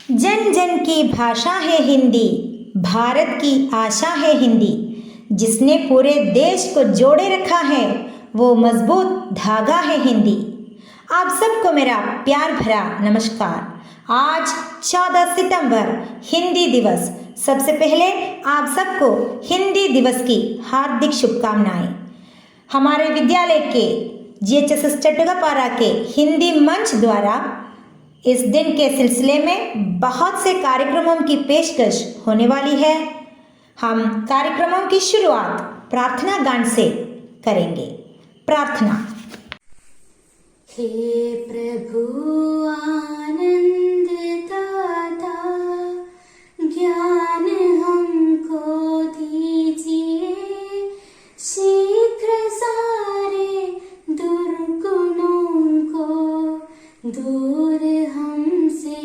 जन जन की भाषा है हिंदी, भारत की आशा है हिंदी। जिसने पूरे देश को जोड़े रखा है वो मजबूत धागा है हिंदी। आप सबको मेरा प्यार भरा नमस्कार। आज 14 सितंबर हिंदी दिवस। सबसे पहले आप सबको हिंदी दिवस की हार्दिक शुभकामनाएं। हमारे विद्यालय के GHS चट्टोपारा के हिंदी मंच द्वारा इस दिन के सिलसिले में बहुत से कार्यक्रमों की पेशकश होने वाली है। हम कार्यक्रमों की शुरुआत प्रार्थना गान से करेंगे। प्रार्थना। हे प्रभु आनंद दाता, ज्ञान हमको दीजिए, शीघ्र सारे दुर्गुणों को दूर हमसे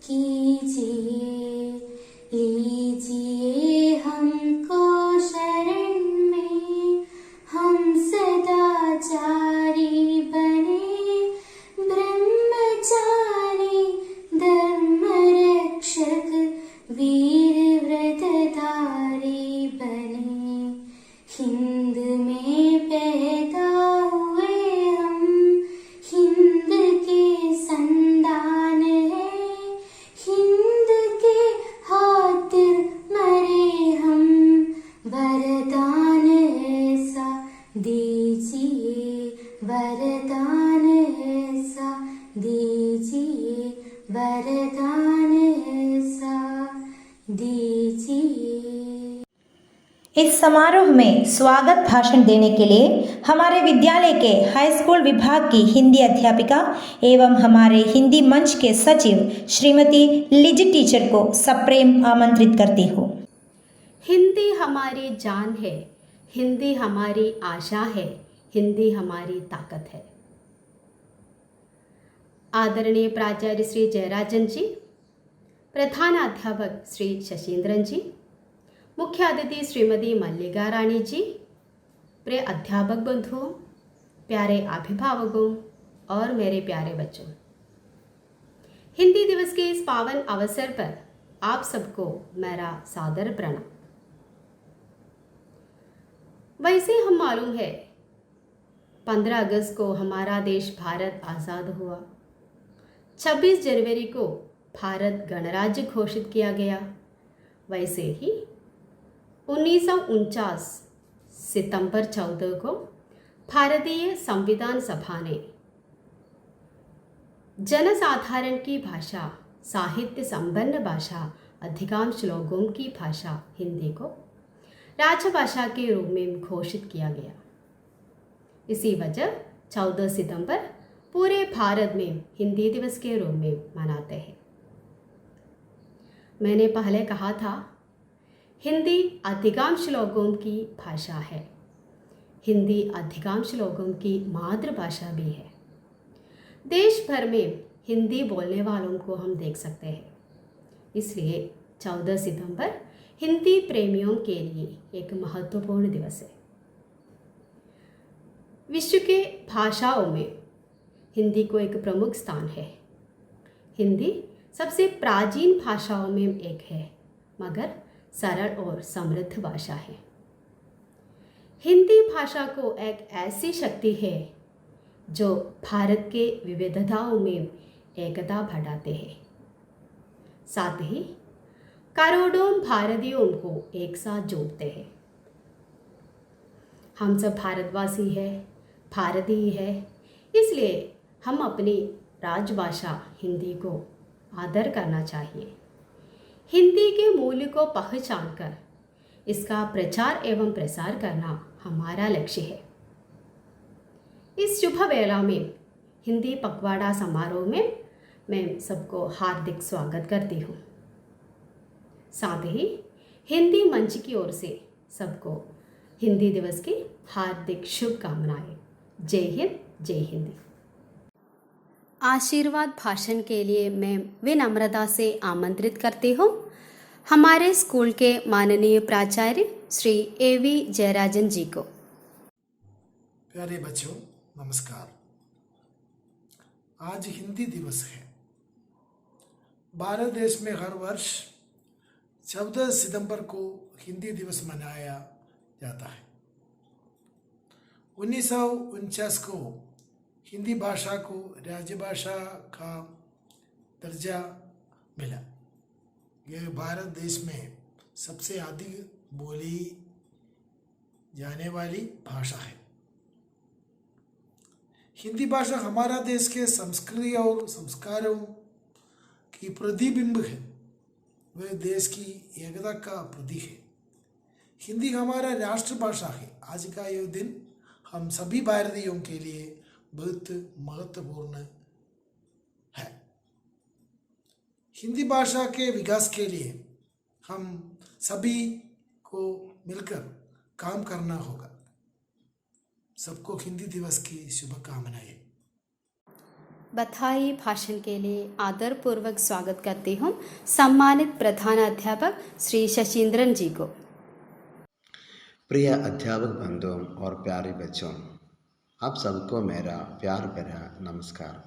कीजिए। लीजिए हमको शरण में, हम सदाचारी बने, ब्रह्मचारी धर्म रक्षक वीर व्रतधारी बने। हिंद में पैदा हुए हम, हिंद के संतान है, हिंद के खातिर मरे हम। वरदान ऐसा दीजिए, वरदान ऐसा दीजिए, वरदान ऐसा दीजिए। इस समारोह में स्वागत भाषण देने के लिए हमारे विद्यालय के हाई स्कूल विभाग की हिंदी अध्यापिका एवं हमारे हिंदी मंच के सचिव श्रीमती लिजी टीचर को सप्रेम आमंत्रित करती हूँ। हिंदी हमारी जान है, हिंदी हमारी आशा है, हिंदी हमारी ताकत है। आदरणीय प्राचार्य श्री जयराजन जी, प्रधानाध्यापक श्री शशीन्द्रन जी, मुख्य अतिथि श्रीमती मल्लिका रानी जी, प्रिय अध्यापक बंधुओं, प्यारे अभिभावकों और मेरे प्यारे बच्चों, हिंदी दिवस के इस पावन अवसर पर आप सबको मेरा सादर प्रणाम। वैसे हम मालूम है 15 अगस्त को हमारा देश भारत आज़ाद हुआ, 26 जनवरी को भारत गणराज्य घोषित किया गया। वैसे ही 1949 सितंबर 14 को भारतीय संविधान सभा ने जनसाधारण की भाषा, साहित्य संपन्न भाषा, अधिकांश लोगों की भाषा हिंदी को राजभाषा के रूप में घोषित किया गया। इसी वजह 14 सितंबर पूरे भारत में हिंदी दिवस के रूप में मनाते हैं। मैंने पहले कहा था हिंदी अधिकांश लोगों की भाषा है, हिंदी अधिकांश लोगों की मातृभाषा भी है। देश भर में हिंदी बोलने वालों को हम देख सकते हैं। इसलिए 14 सितंबर हिंदी प्रेमियों के लिए एक महत्वपूर्ण दिवस है। विश्व के भाषाओं में हिंदी को एक प्रमुख स्थान है। हिंदी सबसे प्राचीन भाषाओं में एक है, मगर सरल और समृद्ध भाषा है। हिंदी भाषा को एक ऐसी शक्ति है जो भारत के विविधताओं में एकता बढ़ाते हैं, साथ ही करोड़ों भारतीयों को एक साथ जोड़ते हैं। हम सब भारतवासी हैं, भारतीय हैं, इसलिए हम अपनी राजभाषा हिंदी को आदर करना चाहिए। हिंदी के मूल्य को पहचानकर इसका प्रचार एवं प्रसार करना हमारा लक्ष्य है। इस शुभ वेला में हिंदी पखवाड़ा समारोह में मैं सबको हार्दिक स्वागत करती हूँ। साथ ही हिंदी मंच की ओर से सबको हिंदी दिवस की हार्दिक शुभकामनाएं। जय हिंद, जय हिंदी। आशीर्वाद भाषण के लिए मैं विनम्रता से आमंत्रित करती हूँ हमारे स्कूल के माननीय प्राचार्य श्री AV जयराजन जी को। प्यारे बच्चों नमस्कार। आज हिंदी दिवस है। भारत देश में हर वर्ष 14 सितंबर को हिंदी दिवस मनाया जाता है। 1949 को हिंदी भाषा को राजभाषा का दर्जा मिला। यह भारत देश में सबसे अधिक बोली जाने वाली भाषा है। हिंदी भाषा हमारा देश के संस्कृति और संस्कारों की प्रतिबिंब है। वह देश की एकता का प्रतीक है। हिंदी हमारा राष्ट्रभाषा है। आज का यह दिन हम सभी भारतीयों के लिए बहुत महत्वपूर्ण है। हिंदी भाषा के विकास के लिए हम सभी को मिलकर काम करना होगा। सबको हिंदी दिवस की शुभकामनाएं। बधाई भाषण के लिए आदरपूर्वक स्वागत करती हूँ सम्मानित प्रधानाध्यापक श्री शशीन्द्रन जी को। प्रिय अध्यापक बंधुओं और प्यारे बच्चों, आप सबको मेरा प्यार भरा नमस्कार।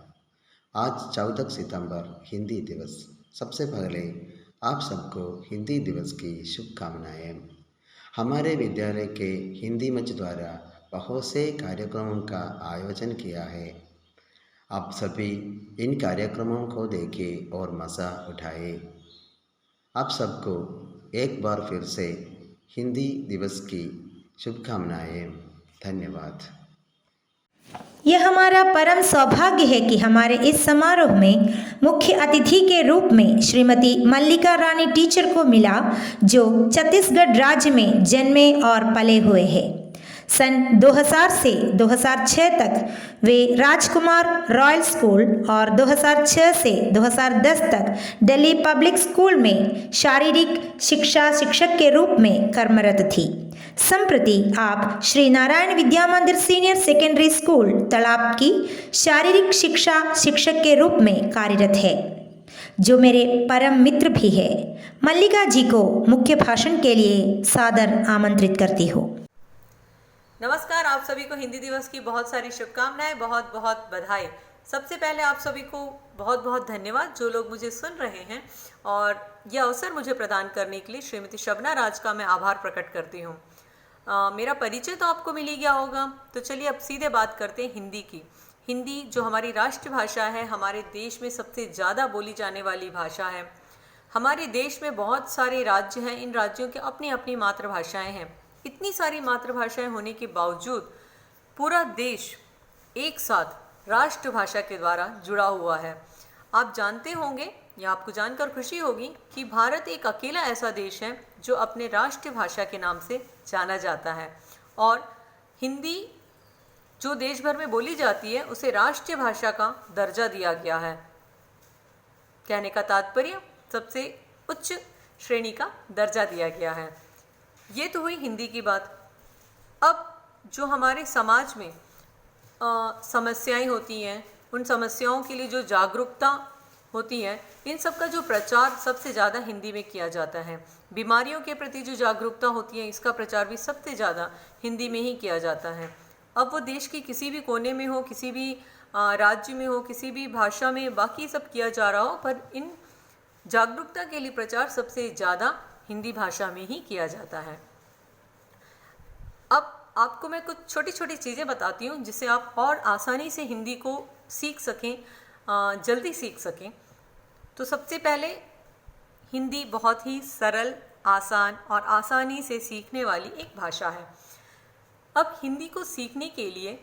आज 14 सितंबर हिंदी दिवस। सबसे पहले आप सबको हिंदी दिवस की शुभकामनाएं। हमारे विद्यालय के हिंदी मंच द्वारा बहुत से कार्यक्रमों का आयोजन किया है। आप सभी इन कार्यक्रमों को देखें और मज़ा उठाएं। आप सबको एक बार फिर से हिंदी दिवस की शुभकामनाएं। धन्यवाद। यह हमारा परम सौभाग्य है कि हमारे इस समारोह में मुख्य अतिथि के रूप में श्रीमती मल्लिका रानी टीचर को मिला, जो छत्तीसगढ़ राज्य में जन्मे और पले हुए हैं। सन 2000 से 2006 तक वे राजकुमार रॉयल स्कूल और 2006 से 2010 तक दिल्ली पब्लिक स्कूल में शारीरिक शिक्षा शिक्षक के रूप में कर्मरत थी। संप्रति आप श्री नारायण विद्या मंदिर सीनियर सेकेंडरी स्कूल तलाब की शारीरिक शिक्षा शिक्षक के रूप में कार्यरत है, जो मेरे परम मित्र भी है। मल्लिका जी को मुख्य भाषण के लिए सादर आमंत्रित करती हूँ। नमस्कार, आप सभी को हिंदी दिवस की बहुत सारी शुभकामनाएं, बहुत बहुत बधाई। सबसे पहले आप सभी को बहुत बहुत धन्यवाद जो लोग मुझे सुन रहे हैं, और यह अवसर मुझे प्रदान करने के लिए श्रीमती शबना राज का मैं आभार प्रकट करती हूँ। मेरा परिचय तो आपको मिल ही गया होगा, तो चलिए अब सीधे बात करते हैं हिंदी की। हिंदी जो हमारी राष्ट्रभाषा है, हमारे देश में सबसे ज़्यादा बोली जाने वाली भाषा है। हमारे देश में बहुत सारे राज्य हैं, इन राज्यों की अपनी अपनी मातृभाषाएँ हैं। इतनी सारी मातृभाषाएं होने के बावजूद पूरा देश एक साथ राष्ट्रभाषा के द्वारा जुड़ा हुआ है। आप जानते होंगे या आपको जानकर खुशी होगी कि भारत एक अकेला ऐसा देश है जो अपने राष्ट्रभाषा के नाम से जाना जाता है, और हिंदी जो देश भर में बोली जाती है उसे राष्ट्रीय भाषा का दर्जा दिया गया है। कहने का तात्पर्य सबसे उच्च श्रेणी का दर्जा दिया गया है। ये तो हुई हिंदी की बात। अब जो हमारे समाज में समस्याएं होती हैं, उन समस्याओं के लिए जो जागरूकता होती है, इन सब का जो प्रचार सबसे ज़्यादा हिंदी में किया जाता है। बीमारियों के प्रति जो जागरूकता होती है, इसका प्रचार भी सबसे ज़्यादा हिंदी में ही किया जाता है। अब वो देश की किसी भी कोने में हो, किसी भी राज्य में हो, किसी भी भाषा में, बाकी सब किया जा रहा हो, पर इन जागरूकता के लिए प्रचार सबसे ज़्यादा हिंदी भाषा में ही किया जाता है। अब आपको मैं कुछ छोटी छोटी चीज़ें बताती हूँ जिससे आप और आसानी से हिंदी को सीख सकें, जल्दी सीख सकें। तो सबसे पहले हिंदी बहुत ही सरल, आसान और आसानी से सीखने वाली एक भाषा है। अब हिंदी को सीखने के लिए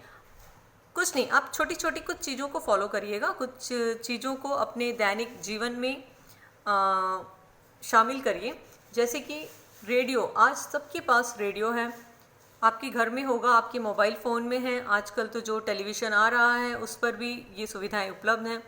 कुछ नहीं, आप छोटी छोटी कुछ चीज़ों को फॉलो करिएगा, कुछ चीज़ों को अपने दैनिक जीवन में शामिल करिए। जैसे कि रेडियो, आज सबके पास रेडियो है, आपके घर में होगा, आपके मोबाइल फ़ोन में है। आजकल तो जो टेलीविज़न आ रहा है उस पर भी ये सुविधाएं उपलब्ध हैं।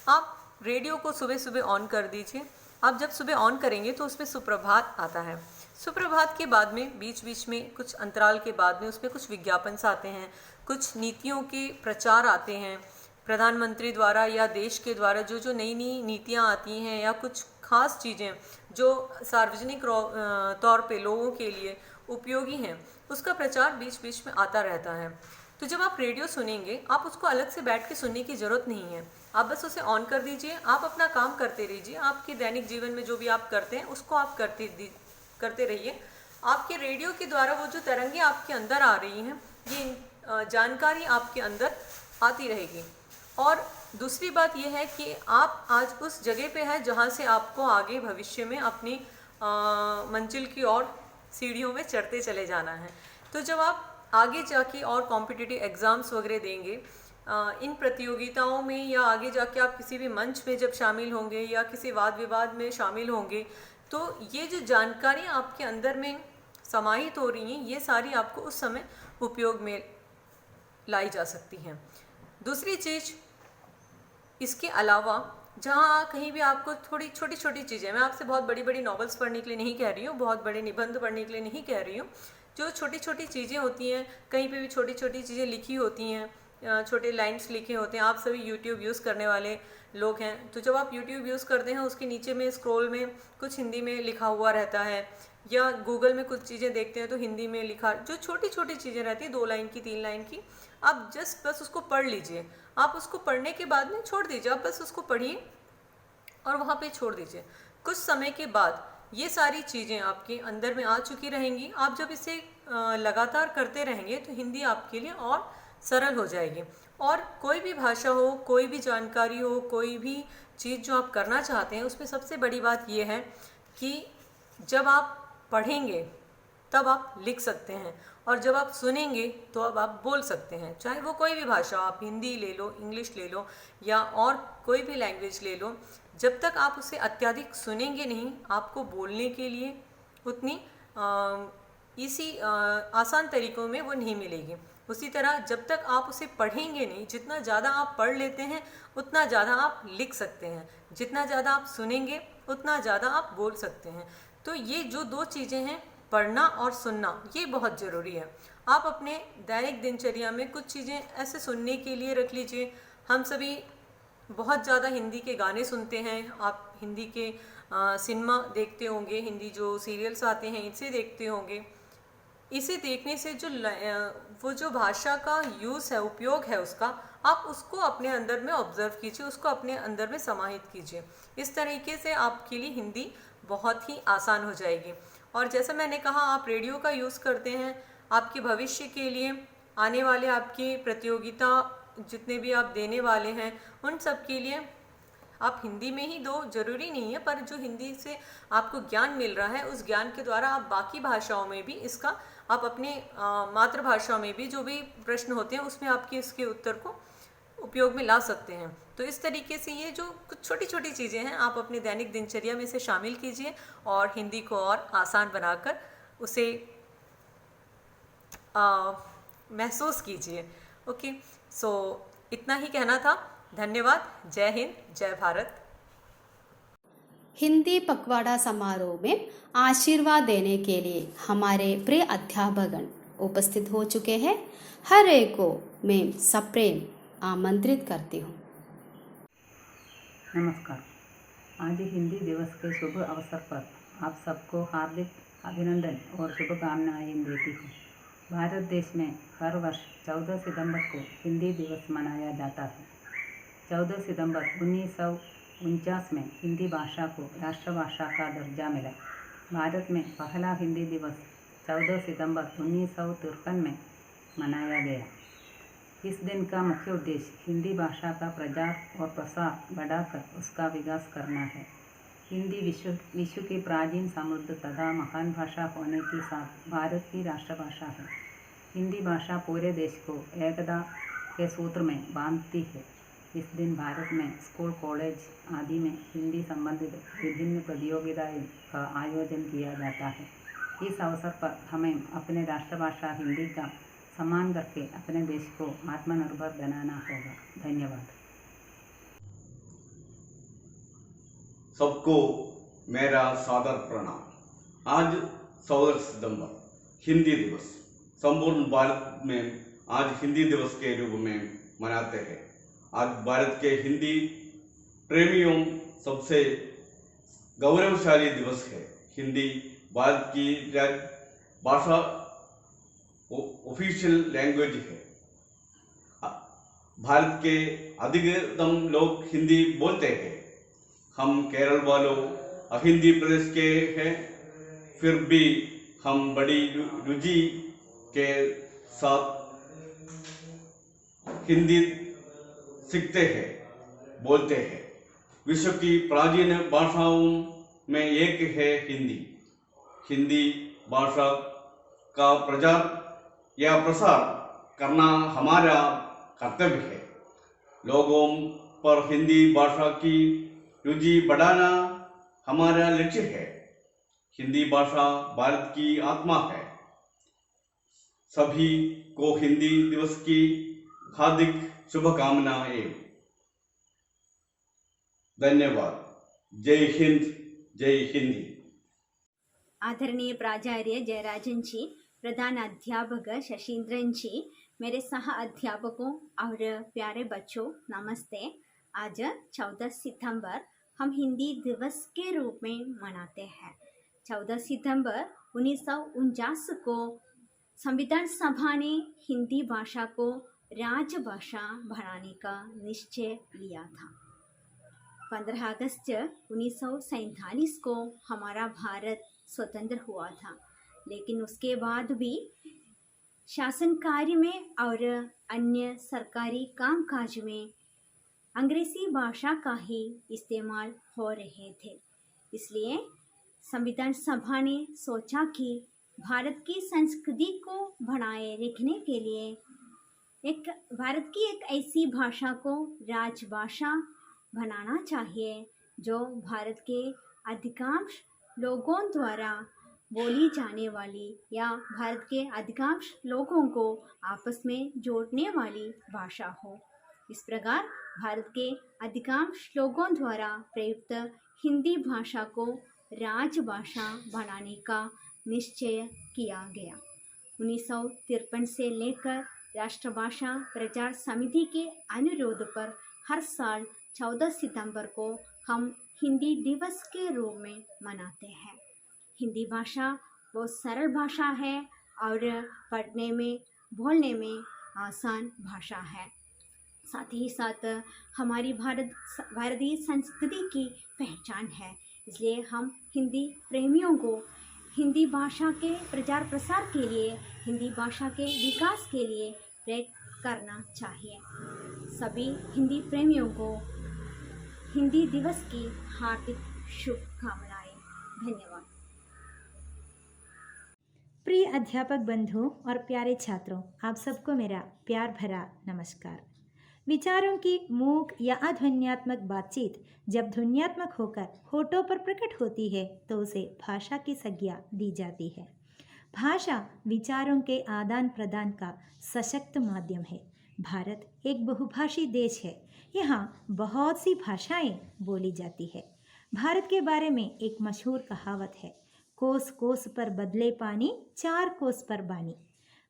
आप रेडियो को सुबह सुबह ऑन कर दीजिए। आप जब सुबह ऑन करेंगे तो उसमें सुप्रभात आता है। सुप्रभात के बाद में बीच बीच में कुछ अंतराल के बाद में उसमें कुछ विज्ञापन आते हैं, कुछ नीतियों के प्रचार आते हैं प्रधानमंत्री द्वारा या देश के द्वारा। जो नई नई नीतियाँ आती हैं या कुछ खास चीज़ें जो सार्वजनिक तौर पे लोगों के लिए उपयोगी हैं, उसका प्रचार बीच बीच में आता रहता है। तो जब आप रेडियो सुनेंगे, आप उसको अलग से बैठ के सुनने की ज़रूरत नहीं है। आप बस उसे ऑन कर दीजिए, आप अपना काम करते रहिए। आपके दैनिक जीवन में जो भी आप करते हैं उसको आप करते रहिए। आपके रेडियो के द्वारा वो जो तरंगें आपके अंदर आ रही हैं, ये जानकारी आपके अंदर आती रहेगी। और दूसरी बात यह है कि आप आज उस जगह पे हैं जहाँ से आपको आगे भविष्य में अपनी मंजिल की ओर सीढ़ियों में चढ़ते चले जाना है। तो जब आप आगे जाके और कॉम्पिटिटिव एग्ज़ाम्स वगैरह देंगे, इन प्रतियोगिताओं में या आगे जाके आप किसी भी मंच में जब शामिल होंगे या किसी वाद विवाद में शामिल होंगे, तो ये जो जानकारी आपके अंदर में समाहित हो रही हैं, ये सारी आपको उस समय उपयोग में लाई जा सकती हैं। दूसरी चीज़, इसके अलावा जहाँ कहीं भी आपको थोड़ी छोटी छोटी चीज़ें, मैं आपसे बहुत बड़ी बड़ी नॉवेल्स पढ़ने के लिए नहीं कह रही हूँ, बहुत बड़े निबंध पढ़ने के लिए नहीं कह रही हूँ, जो छोटी छोटी चीज़ें होती हैं, कहीं पे भी छोटी छोटी चीज़ें लिखी होती हैं, छोटे लाइन्स लिखे होते हैं। आप सभी यूट्यूब यूज़ करने वाले लोग हैं, तो जब आप यूट्यूब यूज़ करते हैं उसके नीचे में स्क्रॉल में कुछ हिंदी में लिखा हुआ रहता है, या गूगल में कुछ चीज़ें देखते हैं तो हिंदी में लिखा, जो छोटी छोटी चीज़ें रहती हैं 2 लाइन की 3 लाइन की, आप जस्ट बस उसको पढ़ लीजिए। आप उसको पढ़ने के बाद में छोड़ दीजिए, आप बस उसको पढ़िए और वहाँ पे छोड़ दीजिए। कुछ समय के बाद ये सारी चीज़ें आपके अंदर में आ चुकी रहेंगी। आप जब इसे लगातार करते रहेंगे तो हिंदी आपके लिए और सरल हो जाएगी। और कोई भी भाषा हो, कोई भी जानकारी हो, कोई भी चीज़ जो आप करना चाहते हैं, उसमें सबसे बड़ी बात यह है कि जब आप पढ़ेंगे तब आप लिख सकते हैं, और जब आप सुनेंगे तो अब आप बोल सकते हैं। चाहे वो कोई भी भाषा, आप हिंदी ले लो, इंग्लिश ले लो, या और कोई भी लैंग्वेज ले लो, जब तक आप उसे अत्यधिक सुनेंगे नहीं, आपको बोलने के लिए उतनी आसान तरीक़ों में वो नहीं मिलेगी। उसी तरह जब तक आप उसे पढ़ेंगे नहीं, जितना ज़्यादा आप पढ़ लेते हैं उतना ज़्यादा आप लिख सकते हैं, जितना ज़्यादा आप सुनेंगे उतना ज़्यादा आप बोल सकते हैं। तो ये जो 2 चीज़ें हैं, पढ़ना और सुनना, ये बहुत ज़रूरी है। आप अपने दैनिक दिनचर्या में कुछ चीज़ें ऐसे सुनने के लिए रख लीजिए। हम सभी बहुत ज़्यादा हिंदी के गाने सुनते हैं, आप हिंदी के सिनेमा देखते होंगे, हिंदी जो सीरियल्स आते हैं इसे देखते होंगे। इसे देखने से वो जो भाषा का यूज़ है, उपयोग है उसका, आप उसको अपने अंदर में ऑब्ज़र्व कीजिए, उसको अपने अंदर में समाहित कीजिए। इस तरीके से आपके लिए हिंदी बहुत ही आसान हो जाएगी। और जैसा मैंने कहा, आप रेडियो का यूज़ करते हैं, आपके भविष्य के लिए आने वाले आपकी प्रतियोगिता जितने भी आप देने वाले हैं, उन सब के लिए आप हिंदी में ही दो, ज़रूरी नहीं है, पर जो हिंदी से आपको ज्ञान मिल रहा है उस ज्ञान के द्वारा आप बाकी भाषाओं में भी इसका, आप अपने मातृभाषा में भी जो भी प्रश्न होते हैं उसमें आपके इसके उत्तर को उपयोग में ला सकते हैं। तो इस तरीके से ये जो कुछ छोटी छोटी चीज़ें हैं, आप अपने दैनिक दिनचर्या में इसे शामिल कीजिए और हिंदी को और आसान बनाकर उसे महसूस कीजिए। ओके, सो इतना ही कहना था। धन्यवाद। जय हिंद, जय भारत। हिंदी पखवाड़ा समारोह में आशीर्वाद देने के लिए हमारे प्रिय अध्यापकगण उपस्थित हो चुके हैं। हर एक को मैं सप्रेम आमंत्रित करती हूँ। नमस्कार। आज हिंदी दिवस के शुभ अवसर पर आप सबको हार्दिक अभिनंदन और शुभकामनाएं देती हूँ। भारत देश में हर वर्ष 14 सितंबर को हिंदी दिवस मनाया जाता है। 14 सितंबर 1949 में हिंदी भाषा को राष्ट्रभाषा का दर्जा मिला। भारत में पहला हिंदी दिवस 14 सितंबर 1953 में मनाया गया। इस दिन का मुख्य उद्देश्य हिंदी भाषा का प्रचार और प्रसार बढ़ाकर उसका विकास करना है। हिंदी विश्व की प्राचीन, समृद्ध तथा महान भाषा होने के साथ भारत की राष्ट्रभाषा है। हिंदी भाषा पूरे देश को एकता के सूत्र में बांधती है। इस दिन भारत में स्कूल, कॉलेज आदि में हिंदी संबंधित विभिन्न प्रतियोगिताएं का आयोजन किया जाता है। इस अवसर पर हमें अपने राष्ट्रभाषा हिंदी का सम्मान करके अपने देश को आत्मनिर्भर बनाना होगा। धन्यवाद। सबको मेरा सादर प्रणाम। आज 14 सितंबर हिंदी दिवस संपूर्ण भारत में आज हिंदी दिवस के रूप में मनाते हैं। आज भारत के हिंदी प्रेमियों सबसे गौरवशाली दिवस है। हिंदी भारत की भाषा ऑफिशियल लैंग्वेज है। भारत के अधिकतम लोग हिंदी बोलते हैं। हम केरल वालों हिंदी प्रदेश के हैं, फिर भी हम बड़ी रुचि के साथ हिंदी सीखते हैं, बोलते हैं। विश्व की प्राचीन भाषाओं में एक है हिंदी। हिंदी भाषा का प्रचार या प्रसार करना हमारा कर्तव्य है। लोगों पर हिंदी भाषा की रुचि बढ़ाना हमारा लक्ष्य है। हिंदी भाषा भारत की आत्मा है। सभी को हिंदी दिवस की हार्दिक शुभकामनाएं। धन्यवाद। जय हिंद, जय हिंदी। आदरणीय प्राचार्य जयराजन जी, प्रधान अध्यापक शशीन्द्रन जी, मेरे सह अध्यापकों और प्यारे बच्चों, नमस्ते। आज 14 सितंबर हम हिंदी दिवस के रूप में मनाते हैं। 14 सितंबर 1949 को संविधान सभा ने हिंदी भाषा को राजभाषा बनाने का निश्चय लिया था। 15 अगस्त 1947 को हमारा भारत स्वतंत्र हुआ था, लेकिन उसके बाद भी शासन कार्य में और अन्य सरकारी कामकाज में अंग्रेजी भाषा का ही इस्तेमाल हो रहे थे। इसलिए संविधान सभा ने सोचा कि भारत की संस्कृति को बनाए रखने के लिए भारत की एक ऐसी भाषा को राजभाषा बनाना चाहिए जो भारत के अधिकांश लोगों द्वारा बोली जाने वाली या भारत के अधिकांश लोगों को आपस में जोड़ने वाली भाषा हो। इस प्रकार भारत के अधिकांश लोगों द्वारा प्रयुक्त हिंदी भाषा को राजभाषा बनाने का निश्चय किया गया। 1953 से लेकर राष्ट्रभाषा प्रचार समिति के अनुरोध पर हर साल 14 सितंबर को हम हिंदी दिवस के रूप में मनाते हैं। हिंदी भाषा बहुत सरल भाषा है और पढ़ने में बोलने में आसान भाषा है। साथ ही साथ हमारी भारतीय संस्कृति की पहचान है। इसलिए हम हिंदी प्रेमियों को हिंदी भाषा के प्रचार प्रसार के लिए, हिंदी भाषा के विकास के लिए प्रयत्न करना चाहिए। सभी हिंदी प्रेमियों को हिंदी दिवस की हार्दिक शुभकामनाएं। धन्यवाद। प्रिय अध्यापक बंधुओं और प्यारे छात्रों, आप सबको मेरा प्यार भरा नमस्कार। विचारों की मूक या अध्वन्यात्मक बातचीत जब ध्वन्यात्मक होकर होठों पर प्रकट होती है तो उसे भाषा की संज्ञा दी जाती है। भाषा विचारों के आदान प्रदान का सशक्त माध्यम है। भारत एक बहुभाषी देश है। यहाँ बहुत सी भाषाएं बोली जाती है। भारत के बारे में एक मशहूर कहावत है, कोस कोस पर बदले पानी, 4 कोस पर बानी।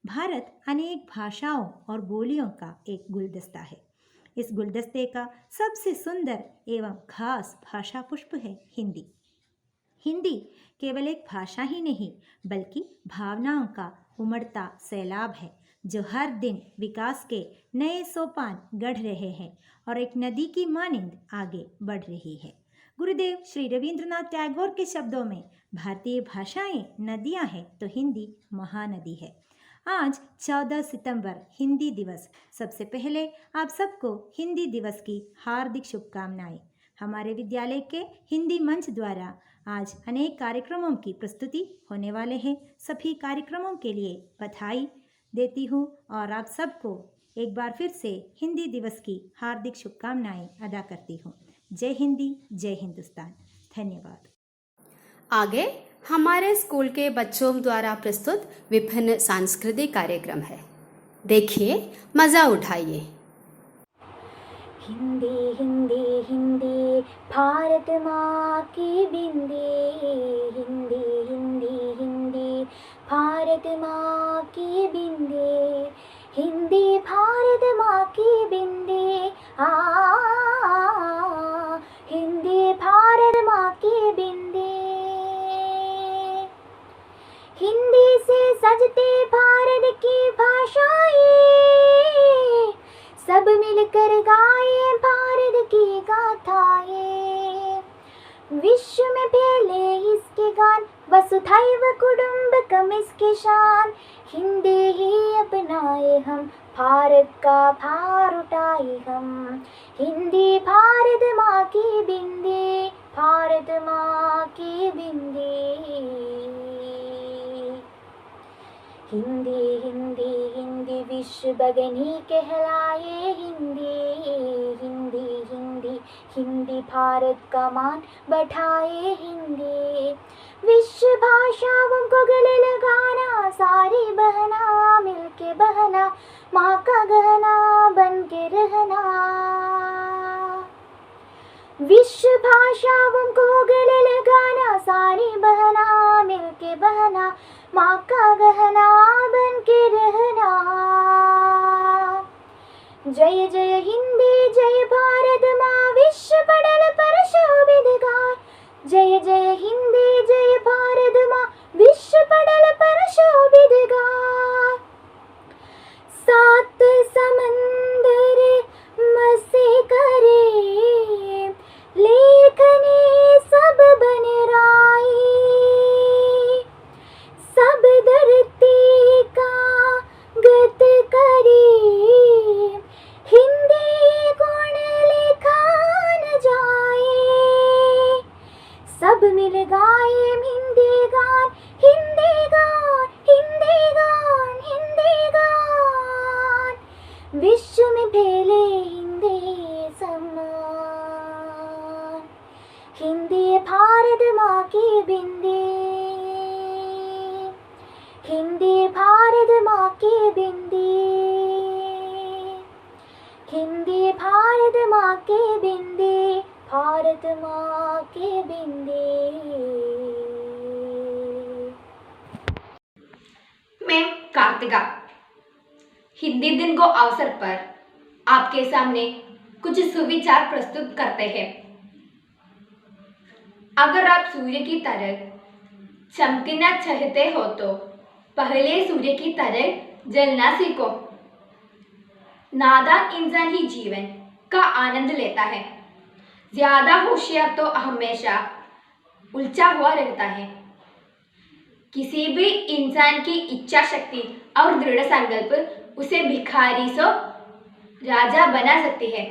भारत अनेक भाषाओं और बोलियों का एक गुलदस्ता है। इस गुलदस्ते का सबसे सुंदर एवं खास भाषा पुष्प है हिंदी। हिंदी केवल एक भाषा ही नहीं बल्कि भावनाओं का उमड़ता सैलाब है जो हर दिन विकास के नए सोपान गढ़ रहे हैं और एक नदी की मानिंद आगे बढ़ रही है। गुरुदेव श्री रविंद्रनाथ टैगोर के शब्दों में भारतीय भाषाएं नदियां हैं तो हिंदी महानदी है। आज 14 सितंबर हिंदी दिवस। सबसे पहले आप सबको हिंदी दिवस की हार्दिक शुभकामनाएं। हमारे विद्यालय के हिंदी मंच द्वारा आज अनेक कार्यक्रमों की प्रस्तुति होने वाले हैं। सभी कार्यक्रमों के लिए बधाई देती हूँ और आप सबको एक बार फिर से हिंदी दिवस की हार्दिक शुभकामनाएं अदा करती हूँ। जय हिंदी, जय हिंदुस्तान। धन्यवाद। आगे हमारे स्कूल के बच्चों द्वारा प्रस्तुत विभिन्न सांस्कृतिक कार्यक्रम है। देखिए, मज़ा उठाइए। हिंदी हिंदी हिंदी भारत माँ की बिंदी, हिंदी हिंदी हिंदी भारत माँ की बिंदी, हिंदी भारत माँ की बिंदी, हिंदी भारत माँ की बिंदी। हिंदी से सजते भारत की भाषाएं, सब मिलकर गाए भारत की गाथाएं, विश्व में फैले इसके गान, वसुधैव कुटुंबकम इसके शान। हिंदी ही अपनाए हम, भारत का भार उठाए हम। हिंदी भारत माँ की बिंदी, भारत माँ की बिंदी। हिंदी हिंदी हिंदी विश्व बगनी कहलाए हिंदी। हिंदी हिंदी हिंदी भारत का मान बढ़ाए हिंदी। विश्व भाषाओं को गले लगाना, सारी बहना मिलके बहना, माँ का गहना बन के रहना। विश्व भाषाओं को गले लगाना, सारी बहना मिलके बहना, माँ का गहना बन के रहना। जय जय हिंदी जय भारत माँ, विश्व पटल पर शोभित गाए। जय जय हिंदी जय भारत माँ, विश्व पटल पर शोभित गाए। सात समंदर मसे करे, लेखनी सब बन राई। सब धरती का गत करे, हिंदी गुण लिखा न जाए। सब मिल गाए हिंदी गान, हिंदी गान, हिंदी गान, हिंदी गान। विश्व में फैले हिंदी सम्मान। हिंदी भारत माँ की बिंदी, हिंदी भारत माँ की बिंदी। हिंदी भारत माँ की बिंदी, भारत माँ की बिंदी। मैं कार्तिका हिंदी दिन को अवसर पर आपके सामने कुछ सुविचार प्रस्तुत करते हैं। अगर आप सूर्य की तरह चमकना चाहते हो तो पहले सूर्य की तरह जलना सीखो। नादान इंसान ही जीवन का आनंद लेता है, ज्यादा होशियार तो हमेशा उलझा हुआ रहता है। किसी भी इंसान की इच्छा शक्ति और दृढ़ संकल्प उसे भिखारी से राजा बना सकती है।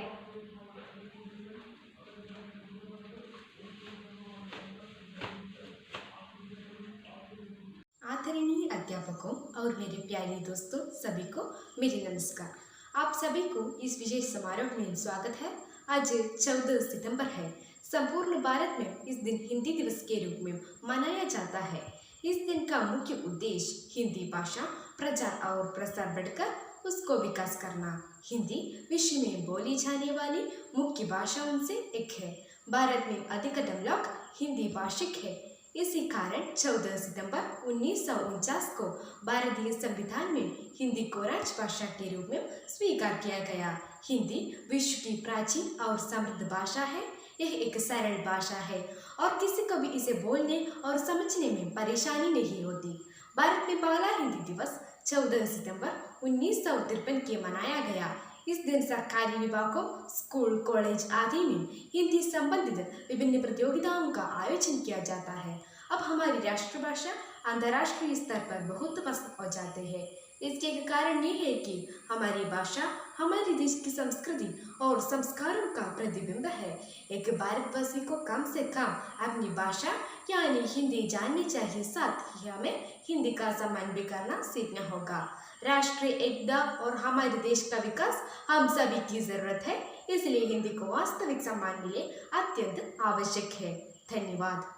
आदरणीय अध्यापकों और मेरे प्यारे दोस्तों सभी को मेरे नमस्कार। आप सभी को इस विशेष समारोह में स्वागत है। आज 14 सितंबर है। संपूर्ण भारत में इस दिन हिंदी दिवस के रूप में मनाया जाता है। इस दिन का मुख्य उद्देश्य हिंदी भाषा प्रचार और प्रसार बढ़कर उसको विकास करना। हिंदी विश्व में बोली जाने वाली मुख्य भाषाओं से एक है। भारत में अधिकतम लोग हिंदी भाषिक है। इसी कारण 14 सितंबर 1949 को भारतीय संविधान में हिंदी को राजभाषा के रूप में स्वीकार किया गया। हिंदी विश्व की प्राचीन और समृद्ध भाषा है। यह एक सरल भाषा है और किसी को भी इसे बोलने और समझने में परेशानी नहीं होती। भारत में पहला हिंदी दिवस 14 सितंबर 1953 के मनाया गया। इस दिन सरकारी विभागों, स्कूल, कॉलेज आदि में हिंदी संबंधित विभिन्न प्रतियोगिताओं का आयोजन किया जाता है। अब हमारी राष्ट्रभाषा अंतर्राष्ट्रीय स्तर पर बहुत पसंद हो जाते हैं। इसके एक कारण ये है कि हमारी भाषा हमारे देश की संस्कृति और संस्कारों का प्रतिबिंब है। एक भारतवासी को कम से कम अपनी भाषा यानी हिंदी जाननी चाहिए। साथ ही हमें हिंदी का सम्मान भी करना सीखना होगा। राष्ट्रीय एकता और हमारे देश का विकास हम सभी की जरूरत है, इसलिए हिंदी को वास्तविक सम्मान मिले अत्यंत आवश्यक है। धन्यवाद।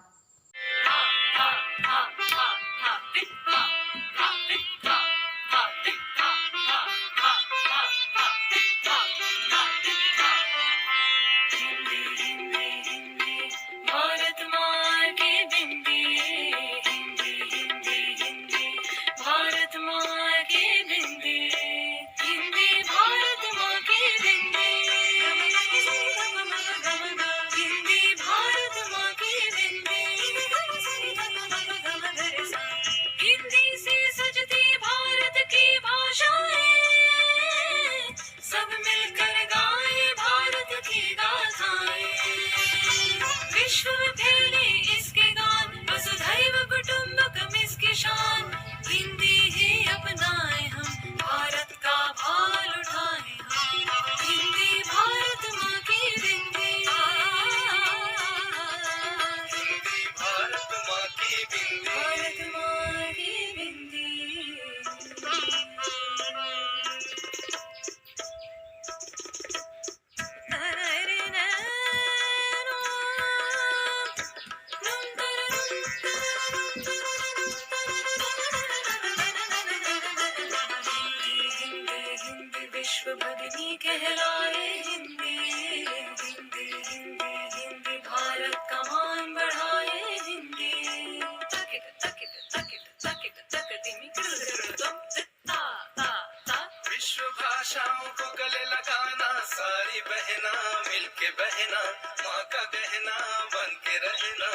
सारी बहना मिलके बहना, माँ का गहना बन के रहना।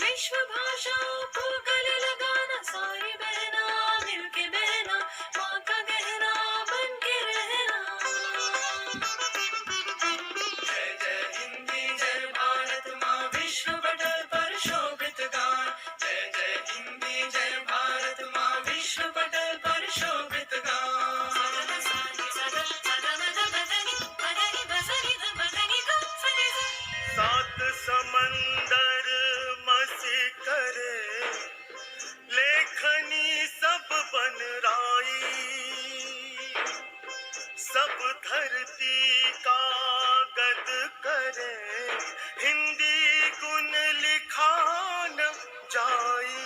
विश्व भाषाओं को गले लगाना, सारी बहना मिलके बहना, माँ का गहना बन के रहना। जय जय हिंदी जय भारत माँ, विश्व पटल पर शोभित गान। जय जय हिंदी जय भारत माँ, विश्व पटल पर शोभित गान। सात समंदर मसी करे, लेखनी सब बन राई। सब धरती का गद करे, हिंदी गुण लिखान जाई।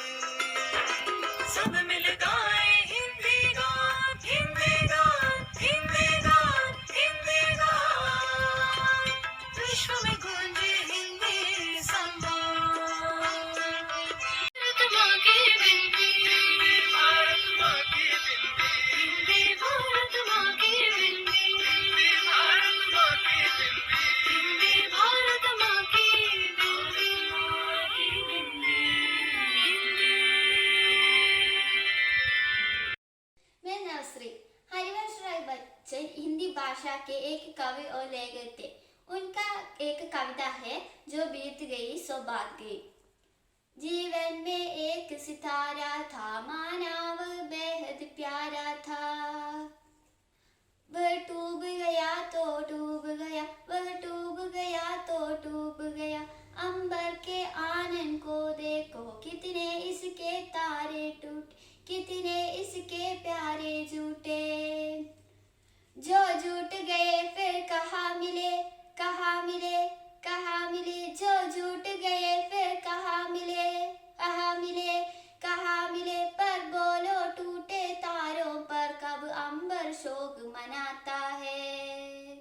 सब मिल गाए हिंदी गान, हिंदी गान, हिंदी गान, हिंदी गान। विश्व में गूंजे हिंदी सम्मान। भारत माँ की बिंदी, भारत माँ की बिंदी, हिंदी भारत माँ की बिंदी, हिंदी भारत माँ की बिंदी। हिंदी भारत माँ की बिंदी, हिंदी। मैं नवश्री। हरिवंश राय बच्चन हिंदी भाषा के एक कवि और लेखक थे। उनका एक कविता है, जो बीत गई सो बात गई। जीवन में एक सितारा था, मानव बेहद प्यारा था। वह डूब गया तो डूब गया, वह डूब गया तो डूब गया। अंबर के आनंद को देखो, कितने इसके तारे टूटे, कितने इसके प्यारे झूठे। जो झूठ गए फिर कहाँ मिले, कहाँ मिले, कहाँ मिले। जो झूठ गए फिर कहाँ मिले, कहाँ मिले, कहाँ मिले। पर बोलो टूटे तारों पर कब अंबर शोक मनाता है।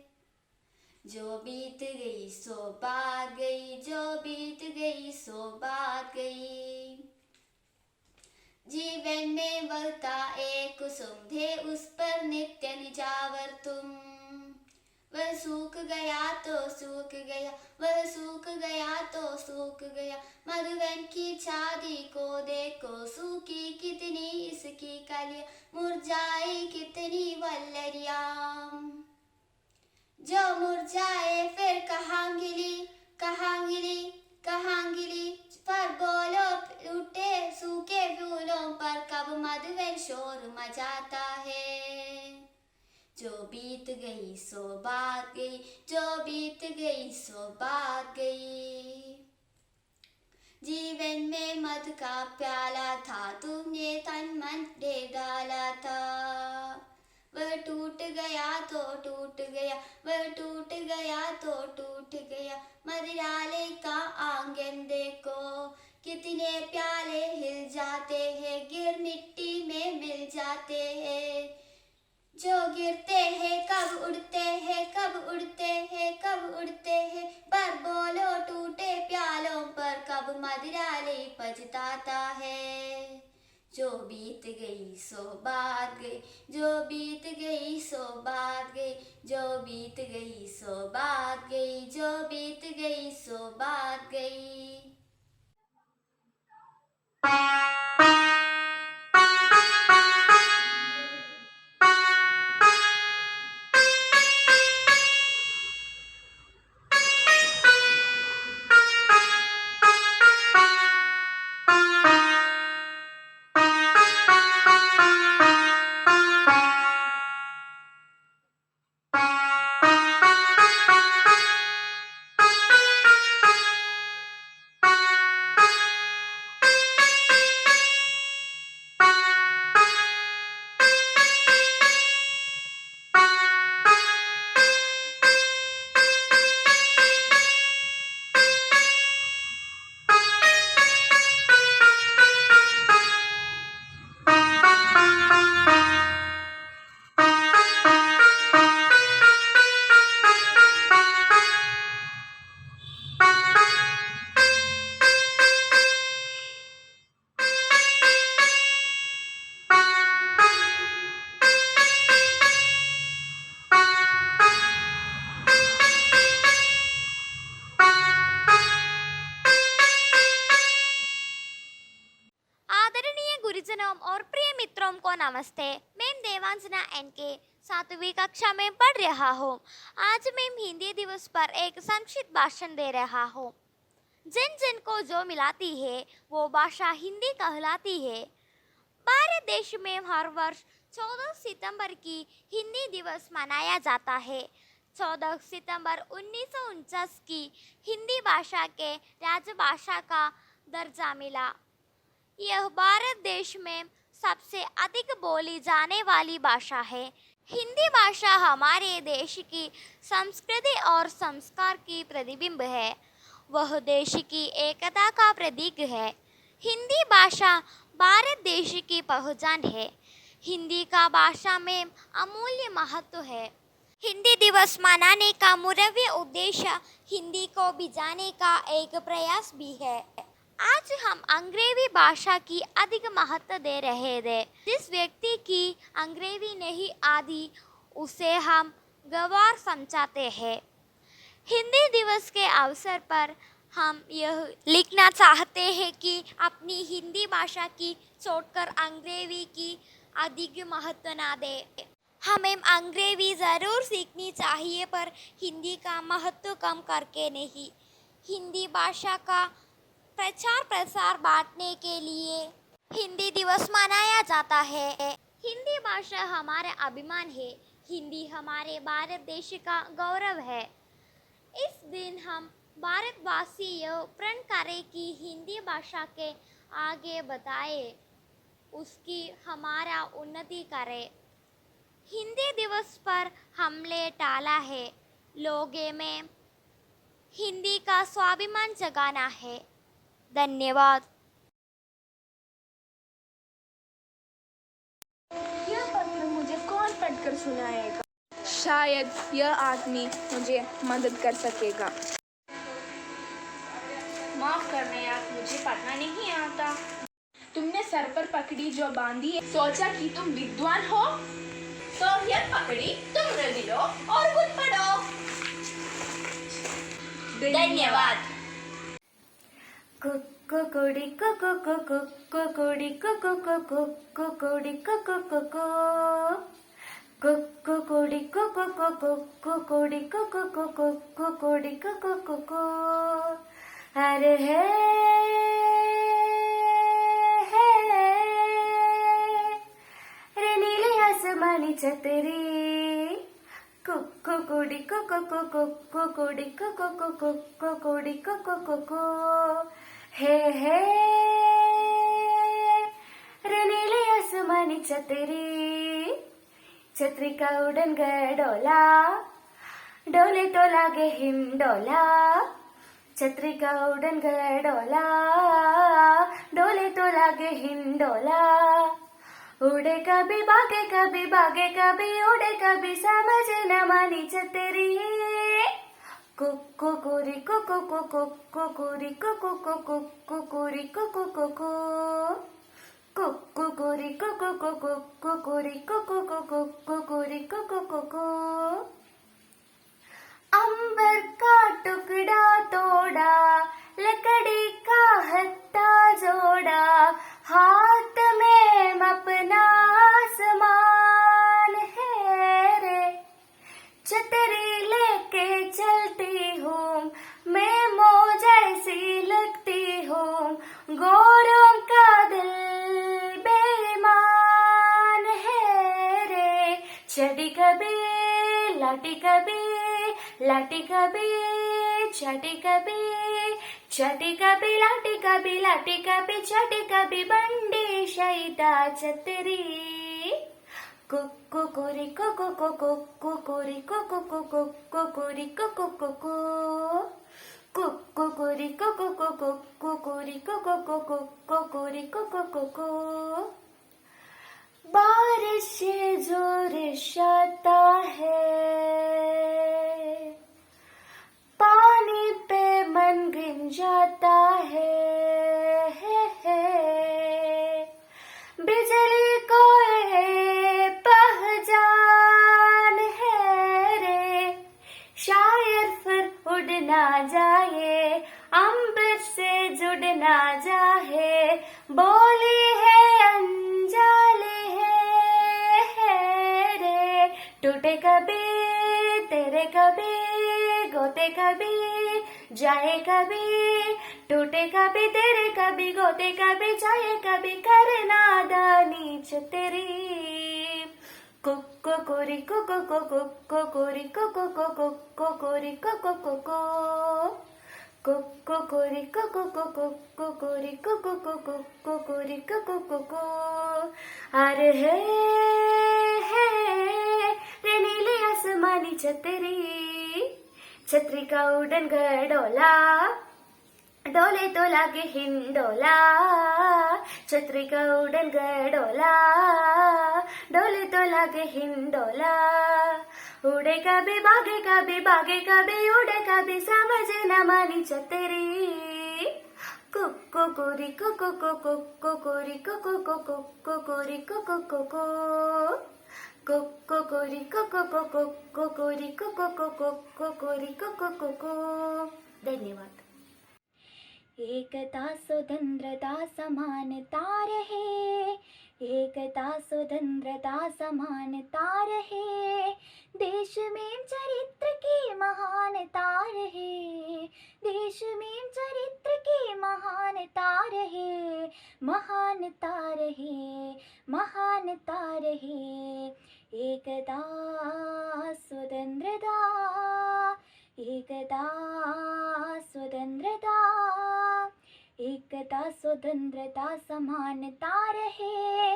जो बीत गई सो बात गई, जो बीत गई सो बात गई। जीवन में बहता एक कुसुम थे, उस पर नित्य निजावर तुम। वह सूख गया तो सूख गया, वह सूख गया तो सूख गया। मधुवन की छादी को देखो, सूखी कितनी इसकी कलियां, मुरझाई कितनी वल्लरियां। जो मुरझाए फिर कहाँ गिली, कहाँ गिली, कहाँ गिली। पर बोलो टूटे सूखे फूलों पर कब मधुवन शोर मचाता है। जो बीत गई सो बात गई, जो बीत गई सो बात गई। जीवन में मध का प्याला था, तुमने तन मन दे डाला था। वह टूट गया तो टूट गया, वह टूट गया तो टूट गया। मदिराले का आंगन देखो, कितने प्याले हिल जाते हैं, गिर मिट्टी में मिल जाते हैं। जो गिरते हैं कब उड़ते हैं, कब उड़ते हैं, कब उड़ते हैं। पर बोलो टूटे प्यालों पर कब मदिराले पछताता है। जो बीत गई सो बात गई, जो बीत गई सो बात गई, जो बीत गई सो बात गई, जो बीत गई सो बात गई। और प्रिय मित्रों को नमस्ते। मैं देवांजना एनके 7वीं कक्षा में पढ़ रहा हूँ। आज मैं हिंदी दिवस पर एक संक्षिप्त भाषण दे रहा हूँ। जिन जिन को जो मिलाती है वो भाषा हिंदी कहलाती है। भारत देश में हर वर्ष 14 सितंबर की हिंदी दिवस मनाया जाता है। 14 सितंबर 1949 की हिंदी भाषा के राजभाषा का दर्जा मिला। यह भारत देश में सबसे अधिक बोली जाने वाली भाषा है। हिंदी भाषा हमारे देश की संस्कृति और संस्कार की प्रतिबिंब है। वह देश की एकता का प्रतीक है। हिंदी भाषा भारत देश की पहचान है। हिंदी का भाषा में अमूल्य महत्व है। हिंदी दिवस मनाने का मूलभूत उद्देश्य हिंदी को बिजाने का एक प्रयास भी है। आज हम अंग्रेजी भाषा की अधिक महत्व दे रहे थे। जिस व्यक्ति की अंग्रेजी नहीं आती उसे हम गंवार समझाते हैं। हिंदी दिवस के अवसर पर हम यह लिखना चाहते हैं कि अपनी हिंदी भाषा की छोड़कर अंग्रेजी की अधिक महत्व ना दें। हमें अंग्रेजी ज़रूर सीखनी चाहिए पर हिंदी का महत्व कम करके नहीं। हिंदी भाषा का प्रचार प्रसार बांटने के लिए हिंदी दिवस मनाया जाता है। हिंदी भाषा हमारा अभिमान है। हिंदी हमारे भारत देश का गौरव है। इस दिन हम भारतवासी यह प्रण करें कि हिंदी भाषा के आगे बताए, उसकी हमारा उन्नति करें। हिंदी दिवस पर हमले टाला है। लोगों में हिंदी का स्वाभिमान जगाना है। धन्यवाद। यह पत्र मुझे कौन पढ़कर सुनाएगा? शायद यह आदमी मुझे मदद कर सकेगा। माफ करना यार, मुझे पढ़ना नहीं आता। तुमने सर पर पकड़ी जो बांधी है, सोचा कि तुम विद्वान हो, तो यह पकड़ी तुम रख लो और खुद पढ़ो। धन्यवाद। कोकोड़ी कोको कोको कोकोड़ी कोको कोको कोकोड़ी कोको कोको कोकोड़ी कोको कोको कोकोड़ी कोको कोको कोकोड़ी कोको कोको। अरे हे रे नीले आसमानी छतरी कोकोड़ी कोको कोको कोकोड़ी कोको कोको कोकोड़ी कोको कोको। हे रे नीले आसमानी छतरी छतरी का उड़न गया डोला, डोले तो लागे हिम डोला। छतरी का उड़न गया डोला, डोले तो लागे हिम डोला। उड़े कभी भागे कभी भागे कभी उड़े कभी समझ न मानी छतरी। कोकोरी कोको कोको कोकोरी कोको कोको कोकोरी कोको कोको कोकोरी कोको कोको कोकोरी कोको कोको कोकोरी कोको कोको। अंबर का टुकड़ा तोड़ा, लकड़ी का हत्था जोड़ा, हाथ में अपना सामान है रे। छतरी लेके चलती हूँ मैं, मौज ऐसी लगती हूँ, गौरव का दिल बेईमान है रे। चढ़ी कभी लाटी कभी, लाटी कभी चटी कभी, चटी कभी लाटी कभी, लाटी कभी चटी कभी, बंडी शैता छतरी। कोकोरी कोको कोको कोकोरी कोको कोको कोकोरी कोको कोको कोकोरी कोको कोको कोकोरी कोको कोको कोकोरी कोको कोको। बारिश से जोर आता है, पानी पे मन गिर जाता है। बिजली को पहचान है रे, शायर फिर उड़ ना जाए, अंबर से जुड़ ना जाए, बोली है अंजान कभी जाए कभी, टूटे कभी तेरे कभी गोते कभी जाए कभी, करना दानी च तेरी। कुक्को कोरी कुको कुको कोरी कुको कुको कोरी कुको कुको कोरी कुको कोरी कुको कोरी कुको। अरे है रे नीले आसमानी छतरी का उड़न गडोला, डोले तो लागे हिंडोला, छतरी का उड़न गडोला, डोले तो लागे हिंडोला। उड़े कभी भागे कभी उड़े कभी, समझ न मानी छतरी। कुको कोरी कुको कोरी कुको कोरी कुको कोरी कुको कोरी कुको कोरी कुको। धन्यवाद। एकता स्वतंत्रता समानता रहे, एकता स्वतंत्रता समानता रहे, देश में चरित्र की महानता रहे, देश में चरित्र की महानता रहे, महानता रहे, महानता रहे। एकता स्वतंत्रता, एकता स्वतंत्रता, एकता स्वतंत्रता समानता रहे,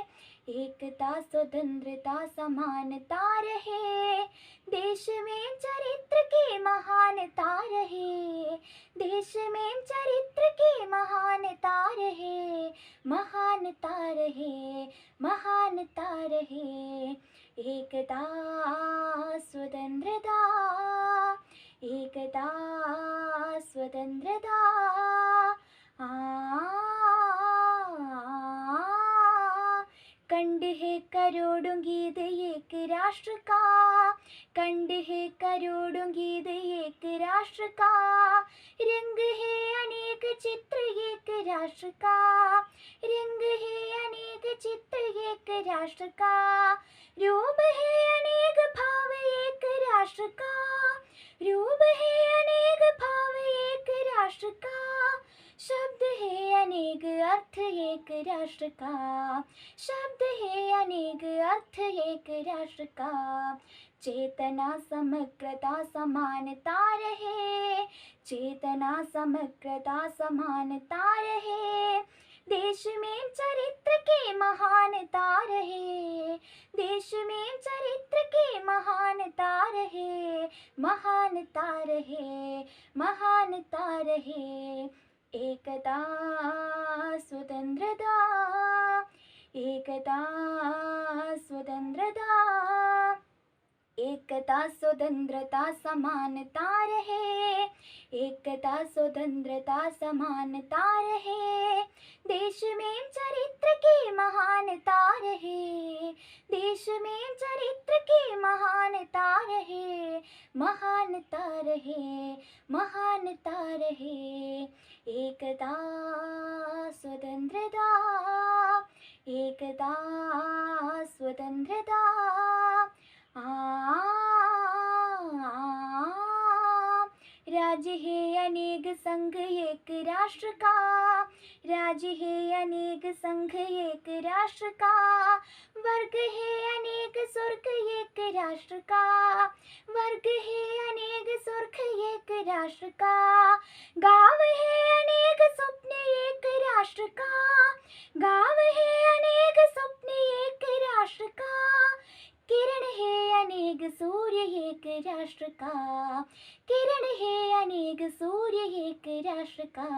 एकता स्वतंत्रता समानता रहे, देश में चरित्र की महानता रहे, देश में चरित्र की महानता रहे, महानता रहे, महानता रहे। एकता स्वतंत्रता, एकता स्वतंत्रता। कंड है करोड़ों गीत एक राष्ट्र का, कंड है करोड़ों गीत एक राष्ट्र का, रंग है अनेक चित्र एक राष्ट्र का, रंग है अनेक चित्र एक राष्ट्र का, रूप है अनेक भाव एक राष्ट्र का, रूप है अनेक भाव एक राष्ट्र का, शब्द है अनेक अर्थ एक राष्ट्र का, शब्द है अनेक अर्थ एक राष्ट्र का। चेतना समग्रता समानता रहे, चेतना समग्रता समानता रहे, देश में चरित्र की महानता रहे, देश में चरित्र की महानता रहे, महानता रहे, महानता रहे। एकता स्वतंत्रता, एकता स्वतंत्रता, एकता स्वतंत्रता समानता रहे, एकता स्वतंत्रता समानता रहे, देश में चरित्र की महानता रहे, देश में चरित्र की महानता रहे, महानता रहे, महानता रहे। एकता स्वतंत्रता, एकता स्वतंत्रता। राज्य है अनेक संघ एक राष्ट्र का, राज्य है अनेक संघ एक राष्ट्र का, वर्ग है अनेक सुर्ख एक राष्ट्र का, वर्ग है अनेक सुर्ख एक राष्ट्र का, गाँव है अनेक सपने एक राष्ट्र का, गाँव है अनेक सपने एक राष्ट्र का, किरण है अनेक सूर्य एक राष्ट्र का, किरण है अनेक सूर्य एक राष्ट्र का,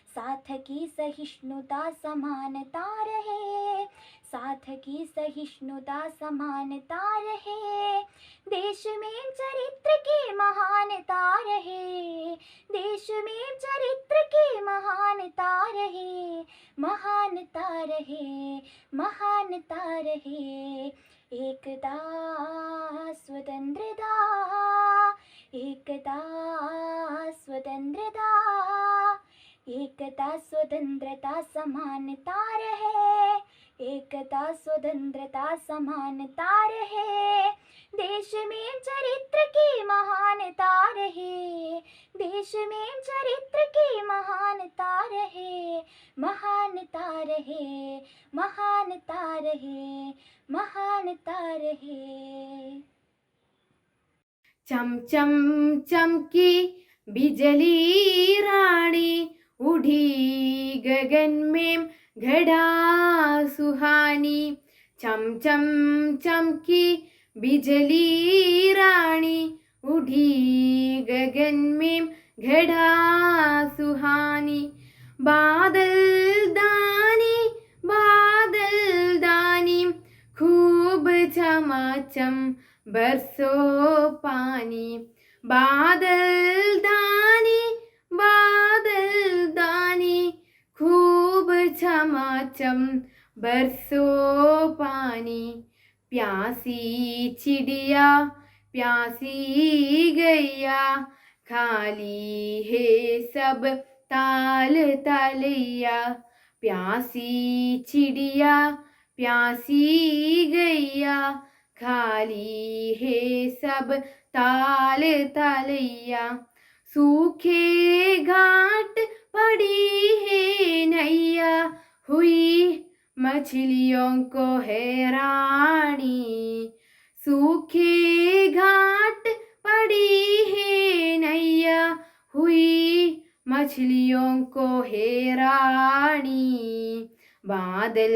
साथ की सहिष्णुता समानता रहे, साथ की सहिष्णुता समानता रहे, देश में चरित्र की महानता रहे, देश में चरित्र की महानता रहे, महानता रहे, महानता रहे। एकता स्वतंत्रता, एकता स्वतंत्रता, एकता स्वतंत्रता समानता रहे, एकता स्वतंत्रता समानता रहे, देश में चरित्र की महानता रहे, देश में चरित्र की महानता रहे, महानता रहे, महानता रहे, महानता रहे। चम चम चमकी बिजली रानी, उड़ी गगन में घड़ा सुहानी। चम चम चमकी बिजली रानी, उड़ी गगन में घड़ा सुहानी। बादल दानी, बादल दानी, खूब चमाचम बरसो पानी। बादल दानी, बादल दानी, खूब चमाचम बरसो पानी। प्यासी चिड़िया, प्यासी गैया, खाली है सब ताल तलैया। प्यासी चिड़िया, प्यासी गैया, खाली है सब ताल तलैया। सूखे घाट पड़ी है नैया, हुई मछलियों को हैरानी। सूखे घाट पड़ी है नैया, हुई मछलियों को हैरानी। बादल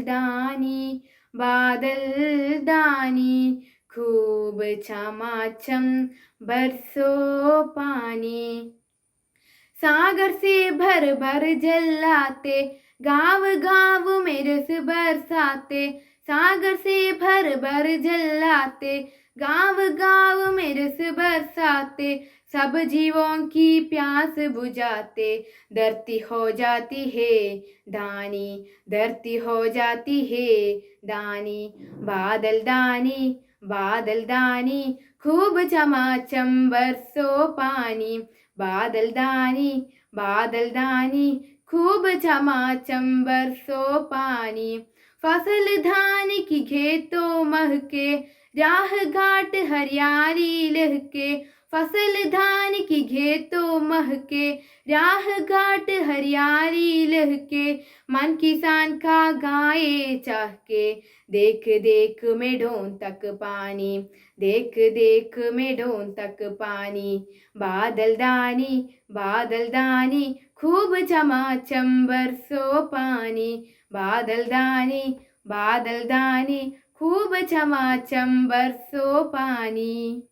दानी, बादल दानी, खूब चमाचम बरसो पानी। सागर से भर भर जल आते, गाँव गाँव में रस बरसाते। सागर से भर भर जल आते, गाँव गाँव में रस बरसाते। सब जीवों की प्यास बुझाते, धरती हो जाती है दानी, धरती हो जाती है दानी। बादल दानी, बादल दानी, खूब चमाचम बरसो पानी। बादल दानी, बादल दानी, खूब चमाचम बरसो पानी। फसल धान की खेतों महके, राह घाट हरियाली लहके। फसल धान की खेतों महके, राह घाट हरियाली लहके। मन किसान का गाए चाह के, देख देख में ढोन तक पानी, देख देख में ढोन तक पानी। बादल दानी, बादल दानी, खूब चमाचम बरसो पानी। बादल दानी, बादल दानी, खूब चमाचम बरसो पानी।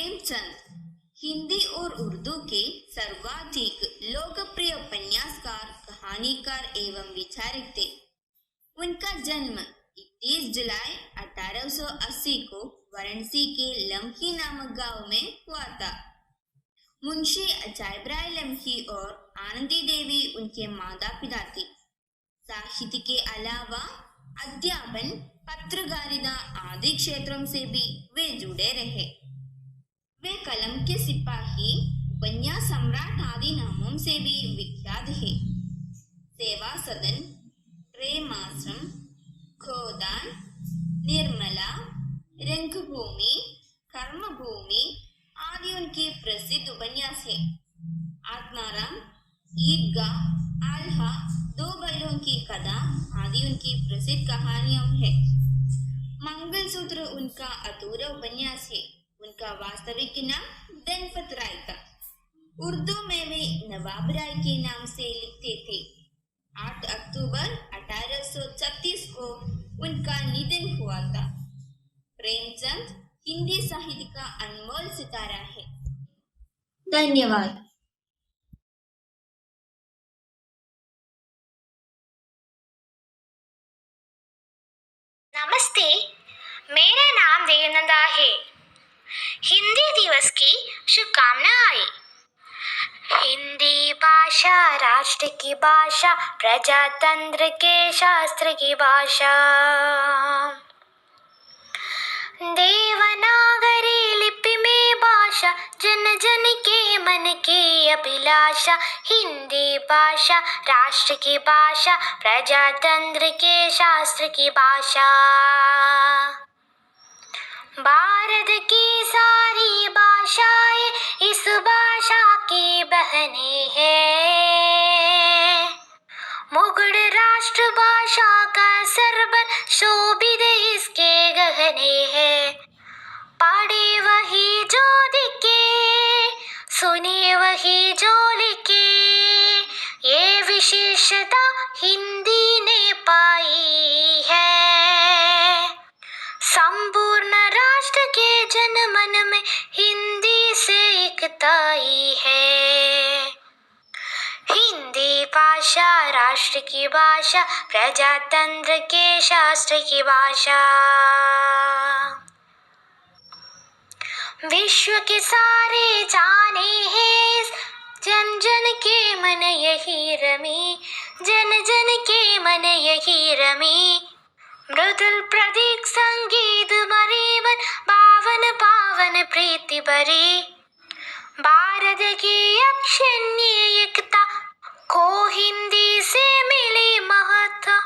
प्रेमचंद हिंदी और उर्दू के सर्वाधिक लोकप्रिय उपन्यासकार, कहानीकार एवं विचारक थे। उनका जन्म 21 जुलाई 1880 को वाराणसी के लम्ही नामक गांव में हुआ था। मुंशी अजायबराय लम्ही और आनंदी देवी उनके माता पिता थे। साहित्य के अलावा अध्यापन, पत्रकारिता आदि क्षेत्रों से भी वे जुड़े रहे। वे कलम के सिपाही, उपन्यास सम्राट आदि नामों से भी विख्यात है। सेवा सदन, प्रेमाश्रम, गोदान, निर्मला, रंगभूमि, कर्मभूमि आदि उनके प्रसिद्ध उपन्यास है। आत्माराम, ईदगाह, आल्हा, दो बैलों की कथा आदि उनकी प्रसिद्ध कहानियां है। मंगलसूत्र उनका अधूरा उपन्यास है। उनका वास्तविक नाम धनपत राय था। उर्दू में वे नवाब राय के नाम से लिखते थे। 8 अक्टूबर 1836 को उनका निधन हुआ था। प्रेमचंद हिंदी साहित्य का अनमोल सितारा है। धन्यवाद। नमस्ते, मेरा नाम देवनंदा है। हिंदी दिवस की शुभकामनाएं। हिंदी भाषा राष्ट्र की भाषा, प्रजातंत्र के शास्त्र की भाषा। देवनागरी लिपि में भाषा, जन जन के मन की अभिलाषा। हिंदी भाषा राष्ट्र की भाषा, प्रजातंत्र के शास्त्र की भाषा। भारत की सारी भाषाएं इस भाषा की बहनें हैं। मुगल राष्ट्र भाषा का सरबन शोभित इसके गहने हैं। पढ़े वही जो दिखे, सुने वही जो लिखे, ये विशेषता हिंदी ने पाई है। संपूर्ण राष्ट्र के जनमन में हिंदी से एकताई है। हिंदी भाषा राष्ट्र की भाषा, प्रजातंत्र के शास्त्र की भाषा। विश्व के सारे जाने हैं, जन जन के मन यही रमी, जन जन के मन यही रमी। मृदुल प्रदीप संगीत मरीबन, पावन पावन प्रीति भरी। भारत की अक्षण्य एकता को हिंदी से मिली महत्ता।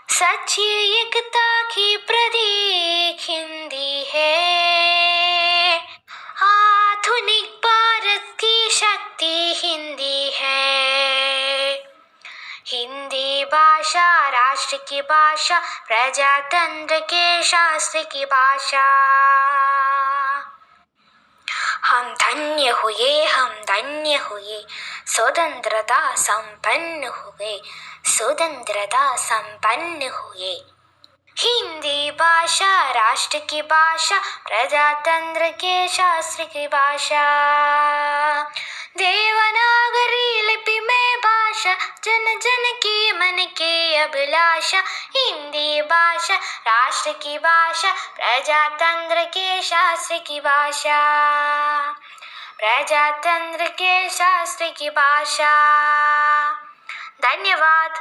सच्ची एकता की प्रतीक हिंदी है। आधुनिक भारत की शक्ति हिंदी है। हिंदी भाषा राष्ट्र की भाषा, प्रजातंत्र के शास्त्र की भाषा। हम धन्य हुए, हम धन्य हुए, स्वतंत्रता संपन्न हुए, स्वतंत्रता संपन्न हुए। हिंदी भाषा राष्ट्र की भाषा, प्रजातंत्र के शास्त्र की भाषा। देवनागरी लिपि में भाषा, जन जन की मन की अभिलाषा। हिंदी भाषा राष्ट्र की भाषा, प्रजातंत्र के शास्त्र की भाषा। प्रजातंत्र के शास्त्र की भाषा। धन्यवाद।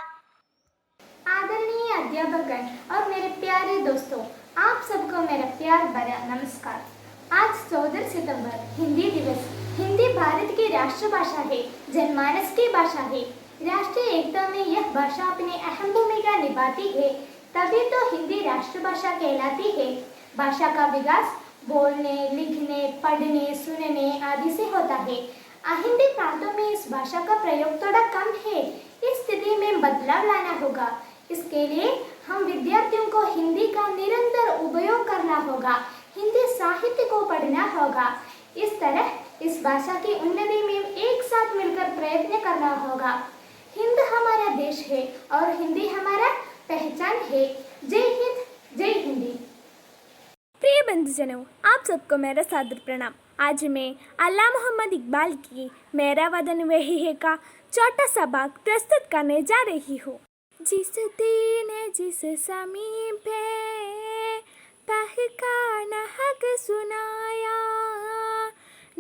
आदरणीय अध्यापकगण और मेरे प्यारे दोस्तों, आप सबको मेरा प्यार भरा नमस्कार। आज 14 सितंबर हिंदी दिवस। हिंदी भारत की राष्ट्रभाषा है, जनमानस की भाषा है। राष्ट्रीय एकता में यह भाषा अपनी अहम भूमिका निभाती है, तभी तो हिंदी राष्ट्रभाषा कहलाती है। भाषा का विकास बोलने, लिखने, पढ़ने, सुनने आदि से होता है। हिंदी प्रांतों में इस भाषा का प्रयोग थोड़ा कम है। इस स्थिति में बदलाव लाना होगा। इसके लिए हम विद्यार्थियों को हिंदी का निरंतर उपयोग करना होगा, हिंदी साहित्य को पढ़ना होगा। इस तरह इस भाषा की उन्नति में एक साथ मिलकर प्रयत्न करना होगा। हिंद हमारा देश है और हिंदी हमारा पहचान है। जय हिंद, जय हिंदी। प्रिय बंधुजनों, आप सबको मेरा सादर प्रणाम। आज मैं अल्लाह मोहम्मद इकबाल की मेरा वतन वही है का छोटा सा भाग प्रस्तुत करने जा रही हूँ। जिस दिन जिस समीप है पहकाना हक सुनाया,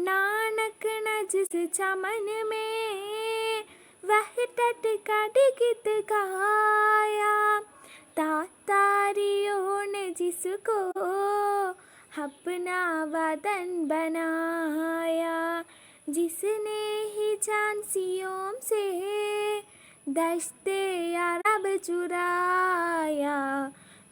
नानक न जिस चमन में वह टटका गीत गाया, तारियों ने जिसको अपना वतन बनाया, जिसने ही झांसियों से दश्ते अरब चुराया,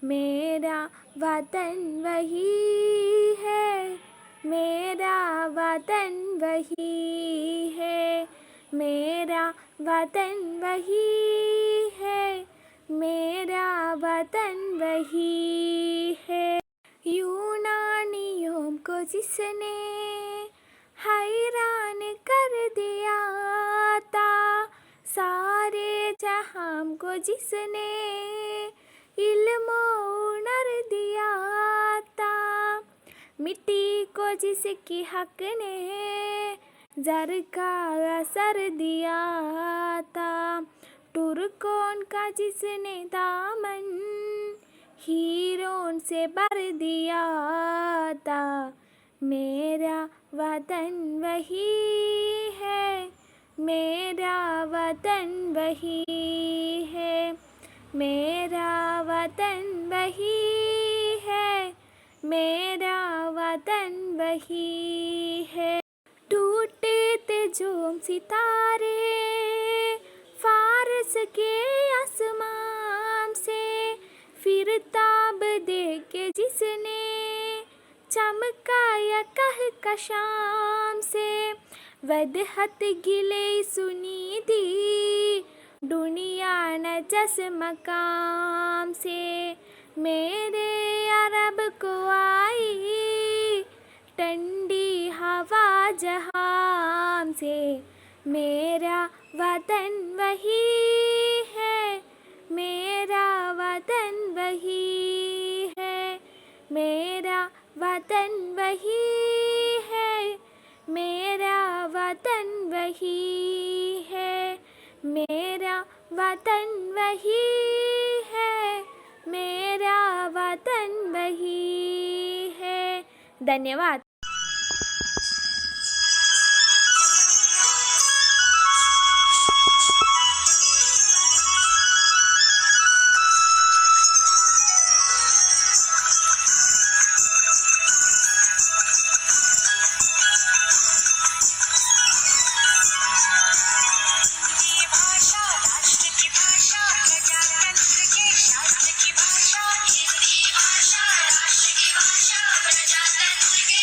मेरा वतन वही है, मेरा वतन वही है, मेरा वतन वही है, मेरा वतन वही है। यूनानियों को जिसने हैरान कर दिया था, सारे जहां को जिसने इल्म हुनर दिया था, मिट्टी को जिसकी हक ने जर का असर दिया था, तुर्कों का जिसने दामन हीरों से भर दिया था, मेरा वतन वही है, मेरा वतन वही है, मेरा वतन वही है, मेरा वतन वही है। टूटे थे जो सितारे फारस के आसमान से, फिर ताब दे के जिसने चमकाया कह शाम से, वदहत गिले सुनी थी दुनिया न जस मकाम से, मेरे अरब को आई ठंडी हवा जहां से, मेरा वतन वही है, मेरा वतन वही है, मेरा वतन वही है, मेरा वतन वही है, मेरा वतन वही है, मेरा वतन वही है। धन्यवाद। हिंदी भाषा राष्ट्र की भाषा, प्रजातंत्र के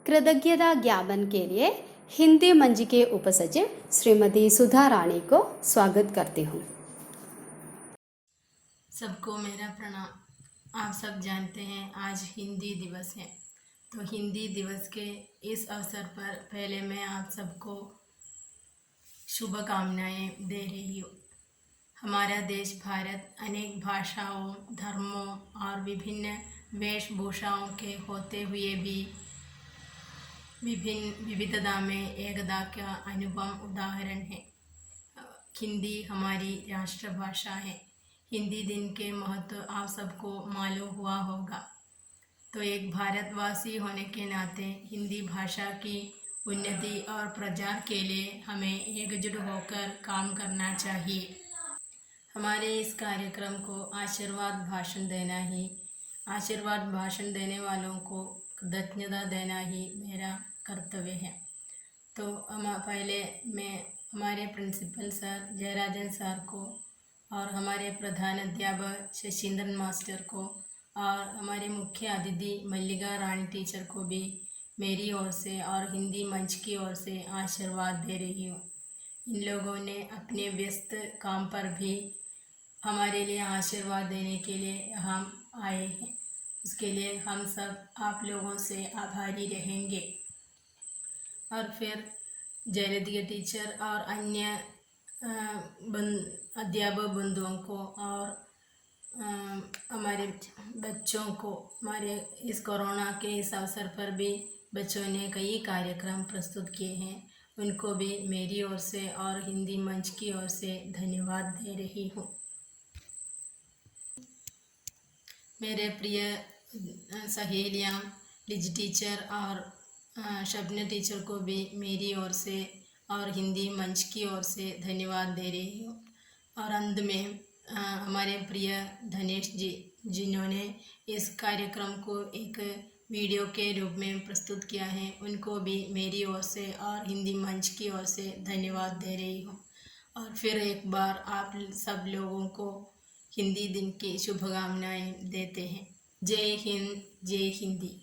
कृतज्ञता ज्ञापन के लिए हिंदी मंच के उपसचिव श्रीमती सुधा रानी को स्वागत करती हूँ। सबको मेरा प्रणाम। आप सब जानते हैं आज हिंदी दिवस है, तो हिंदी दिवस के इस अवसर पर पहले मैं आप सबको शुभकामनाएं दे रही हूँ। हमारा देश भारत अनेक भाषाओं, धर्मों और विभिन्न वेशभूषाओं के होते हुए भी विभिन्न विविधता में एकता का अनुपम उदाहरण है। हिंदी हमारी राष्ट्रभाषा है। हिंदी दिन के महत्व आप सबको मालूम हुआ होगा। तो एक भारतवासी होने के नाते हिंदी भाषा की उन्नति और प्रचार के लिए हमें एकजुट होकर काम करना चाहिए। हमारे इस कार्यक्रम को आशीर्वाद भाषण देने वालों को कृतज्ञता देना ही मेरा कर्तव्य है। तो पहले मैं हमारे प्रिंसिपल सर जयराजन सर को और हमारे प्रधान अध्यापक शशींद्रन मास्टर को और हमारे मुख्य अतिथि मल्लिका रानी टीचर को भी मेरी ओर से और हिंदी मंच की ओर से आशीर्वाद दे रही हूँ। इन लोगों ने अपने व्यस्त काम पर भी हमारे लिए आशीर्वाद देने के लिए हम आए हैं। उसके लिए हम सब आप लोगों से आभारी रहेंगे। और फिर जयललिता टीचर और अन्य अध्यापक बंधुओं को और हमारे बच्चों को, हमारे इस कोरोना के इस अवसर पर भी बच्चों ने कई कार्यक्रम प्रस्तुत किए हैं, उनको भी मेरी ओर से और हिंदी मंच की ओर से धन्यवाद दे रही हूँ। मेरे प्रिय सहेलियाँ लिज टीचर और शबना टीचर को भी मेरी ओर से और हिंदी मंच की ओर से धन्यवाद दे रही हूँ। और अंत में हमारे प्रिय धनेश जी जिन्होंने इस कार्यक्रम को एक वीडियो के रूप में प्रस्तुत किया है, उनको भी मेरी ओर से और हिंदी मंच की ओर से धन्यवाद दे रही हूँ। और फिर एक बार आप सब लोगों को हिंदी दिन की शुभकामनाएं देते हैं। जय हिंद, जय हिंदी।